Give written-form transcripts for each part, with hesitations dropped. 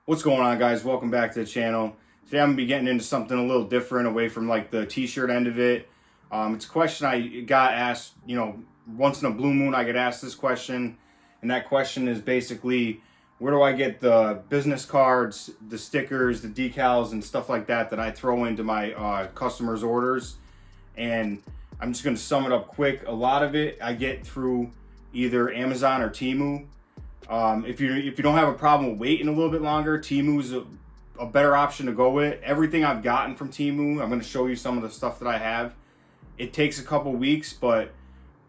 What's going on, guys? Welcome back to the channel. Today I'm gonna be getting into something a little different, away from like the t-shirt end of it. It's a question I got asked, once in a blue moon I get asked this question, and that question is basically, where do I get the business cards, the stickers, the decals, and stuff like that I throw into my customers' orders? And I'm just gonna sum it up quick. A lot of it I get through either Amazon or Temu. If you don't have a problem with waiting a little bit longer, Temu's a better option to go with. Everything I've gotten from Temu, I'm going to show you some of the stuff that I have. It takes a couple weeks, but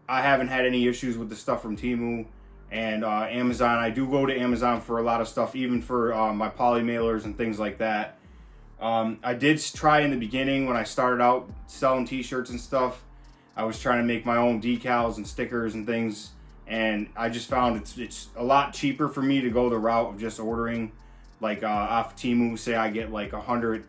I haven't had any issues with the stuff from Temu. And Amazon, I do go to Amazon for a lot of stuff, even for my poly mailers and things like that. I did try in the beginning when I started out selling t-shirts and stuff. I was trying to make my own decals and stickers and things. And I just found it's a lot cheaper for me to go the route of just ordering like off Temu. Say I get like 100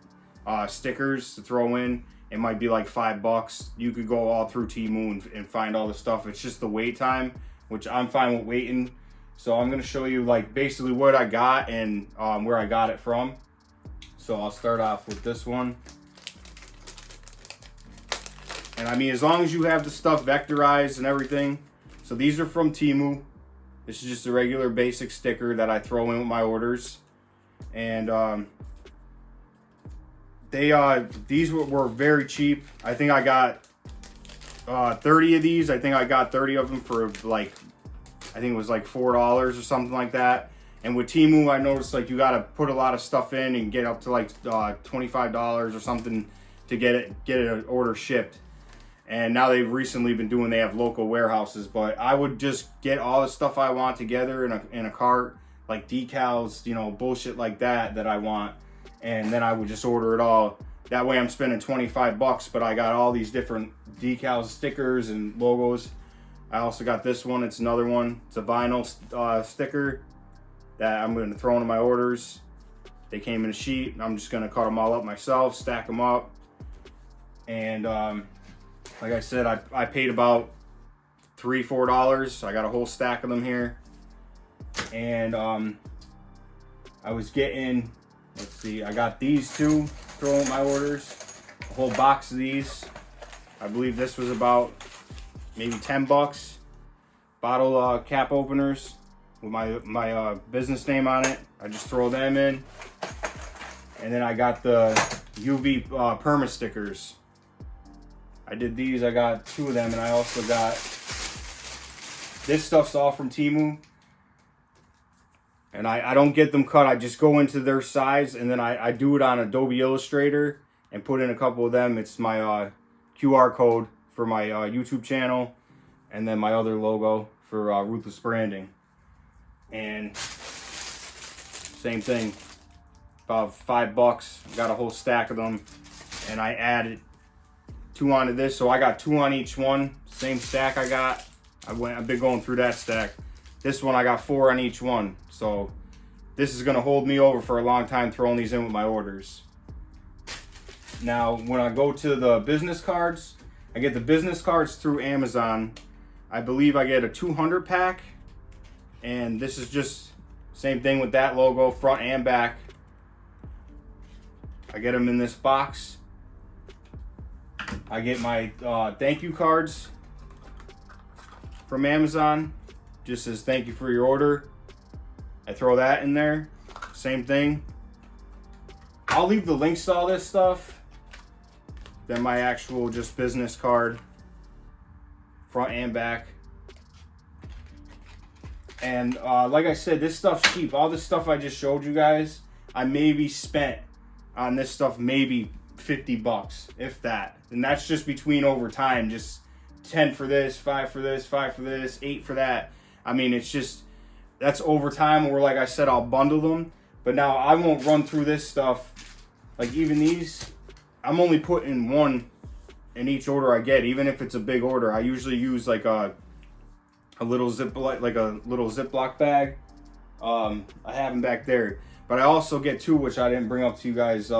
stickers to throw in, it might be like $5. You could go all through Temu and find all the stuff. It's just the wait time, which I'm fine with waiting. So I'm gonna show you like basically what I got and where I got it from. So I'll start off with this one. And I mean, as long as you have the stuff vectorized and everything. So these are from Temu. This is just a regular basic sticker that I throw in with my orders. And these were very cheap. I think I got 30 of these. I think I got 30 of them for like, I think it was like $4 or something like that. And with Temu, I noticed like you gotta put a lot of stuff in and get up to like $25 or something to get an order shipped. And now they've recently been doing, they have local warehouses, but I would just get all the stuff I want together in a cart, like decals, bullshit like that I want. And then I would just order it all. That way I'm spending $25, but I got all these different decals, stickers, and logos. I also got this one. It's another one. It's a vinyl sticker that I'm going to throw into my orders. They came in a sheet. I'm just going to cut them all up myself, stack them up. And like I said, I paid about $3-4. I got a whole stack of them here. And I was getting, let's see, I got these two, throw in my orders. A whole box of these. I believe this was about maybe $10. Bottle cap openers with my business name on it. I just throw them in. And then I got the UV perma stickers. I did these, I got 2 of them, and I also got, this stuff's all from Temu. And I don't get them cut, I just go into their size, and then I do it on Adobe Illustrator and put in a couple of them. It's my QR code for my YouTube channel, and then my other logo for Ruthless Branding. And same thing, about $5, got a whole stack of them, and I added 2 onto this, so I got 2 on each one. Same stack I got. I've been going through that stack. This one I got 4 on each one. So this is gonna hold me over for a long time throwing these in with my orders. Now, when I go to the business cards, I get the business cards through Amazon. I believe I get a 200 pack, and this is just same thing with that logo, front and back. I get them in this box. I get my thank you cards from Amazon. Just says thank you for your order. I throw that in there. Same thing. I'll leave the links to all this stuff. Then my actual just business card, front and back. And like I said, this stuff's cheap. All this stuff I just showed you guys, I maybe spent on this stuff maybe $50, if that. And that's just between over time, just 10 for this, 5 for this, 5 for this, 8 for that. I mean, it's just, that's over time, where like I said, I'll bundle them. But now I won't run through this stuff. Like even these, I'm only putting 1 in each order I get, even if it's a big order. I usually use like a little Ziploc bag. I have them back there. But I also get 2, which I didn't bring up to you guys.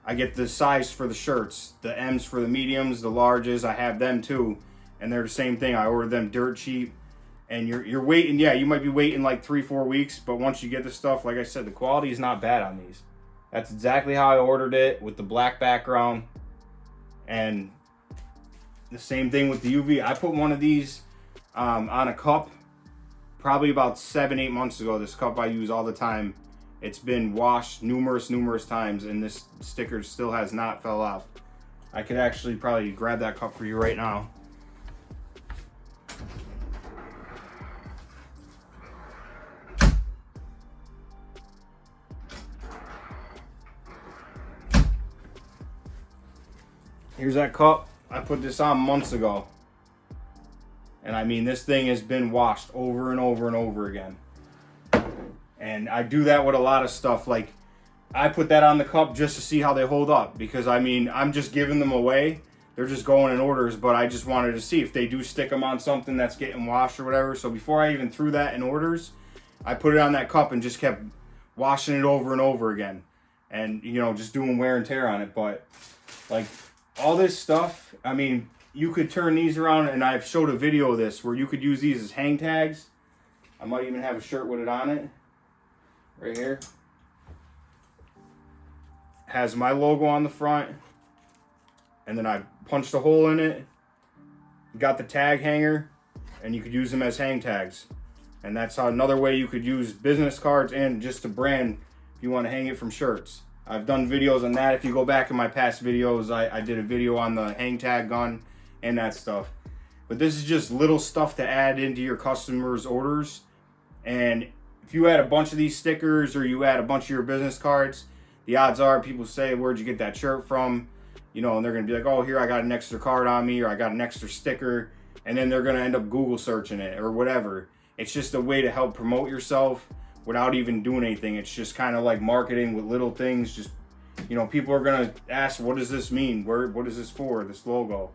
I get the size for the shirts, the M's for the mediums, the larges. I have them too, and they're the same thing. I ordered them dirt cheap, and you're waiting. Yeah, you might be waiting like 3-4 weeks, but once you get the stuff, like I said, the quality is not bad on these. That's exactly how I ordered it, with the black background. And the same thing with the UV. I put one of these on a cup probably about 7-8 months ago. This cup I use all the time. It's been washed numerous times, and this sticker still has not fell off. I could actually probably grab that cup for you right now. Here's that cup. I put this on months ago. And I mean, this thing has been washed over and over again. And I do that with a lot of stuff. Like, I put that on the cup just to see how they hold up. Because, I mean, I'm just giving them away. They're just going in orders. But I just wanted to see if they do stick them on something that's getting washed or whatever. So before I even threw that in orders, I put it on that cup and just kept washing it over and over again. And, you know, just doing wear and tear on it. But, like, all this stuff, I mean, you could turn these around, and I've showed a video of this where you could use these as hang tags. I might even have a shirt with it on it. Right here. Has my logo on the front. And then I punched a hole in it. Got the tag hanger. And you could use them as hang tags. And that's how another way you could use business cards and just to brand if you want to hang it from shirts. I've done videos on that. If you go back in my past videos, I did a video on the hang tag gun and that stuff. But this is just little stuff to add into your customers' orders. And if you add a bunch of these stickers or you add a bunch of your business cards, the odds are people say, where'd you get that shirt from? You know, and they're going to be like, oh, here, I got an extra card on me, or I got an extra sticker. And then they're going to end up Google searching it or whatever. It's just a way to help promote yourself without even doing anything. It's just kind of like marketing with little things. Just, you know, people are going to ask, what does this mean? What is this for, this logo?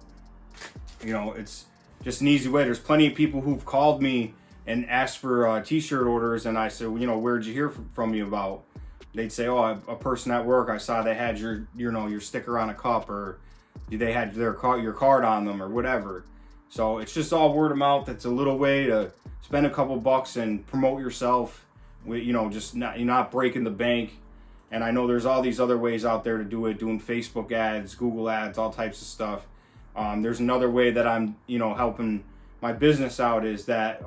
You know, it's just an easy way. There's plenty of people who've called me and asked for t-shirt orders, and I said, well, you know, where'd you hear from me about? They'd say, oh, a person at work, I saw they had your sticker on a cup, or they had your card on them, or whatever. So it's just all word of mouth. It's a little way to spend a couple bucks and promote yourself. You know, just you're not breaking the bank. And I know there's all these other ways out there to do it, doing Facebook ads, Google ads, all types of stuff. There's another way that I'm, you know, helping my business out is that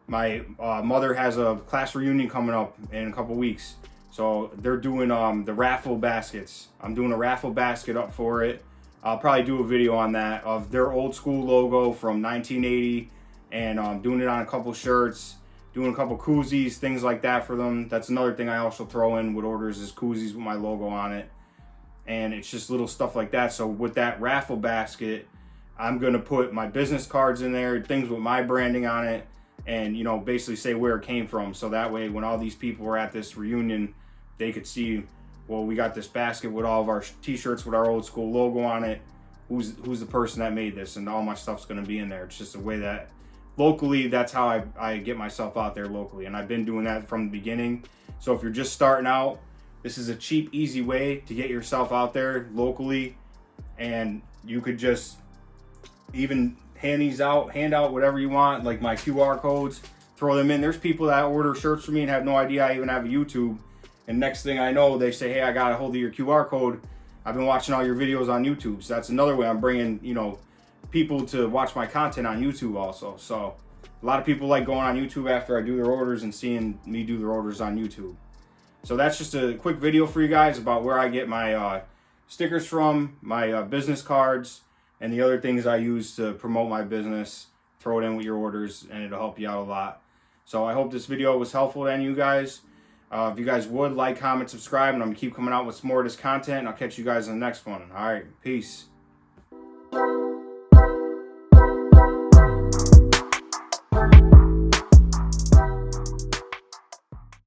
my mother has a class reunion coming up in a couple weeks. So they're doing the raffle baskets. I'm doing a raffle basket up for it. I'll probably do a video on that of their old school logo from 1980 and doing it on a couple shirts, doing a couple koozies, things like that for them. That's another thing I also throw in with orders is koozies with my logo on it. And it's just little stuff like that. So with that raffle basket, I'm going to put my business cards in there, things with my branding on it, and, you know, basically say where it came from. So that way, when all these people were at this reunion, they could see, well, we got this basket with all of our t-shirts with our old school logo on it. Who's the person that made this? And all my stuff's going to be in there. It's just a way that locally, that's how I get myself out there locally. And I've been doing that from the beginning. So if you're just starting out, this is a cheap, easy way to get yourself out there locally. And you could just even hand out whatever you want, like my QR codes, throw them in. There's people that order shirts for me and have no idea I even have a YouTube. And next thing I know, they say, hey, I got a hold of your QR code. I've been watching all your videos on YouTube. So that's another way I'm bringing, you know, people to watch my content on YouTube also. So a lot of people like going on YouTube after I do their orders and seeing me do their orders on YouTube. So that's just a quick video for you guys about where I get my stickers from, my business cards, and the other things I use to promote my business. Throw it in with your orders and it'll help you out a lot. So I hope this video was helpful to any of you guys. If you guys would like, comment, subscribe, and I'm going to keep coming out with some more of this content. And I'll catch you guys in the next one. All right, peace.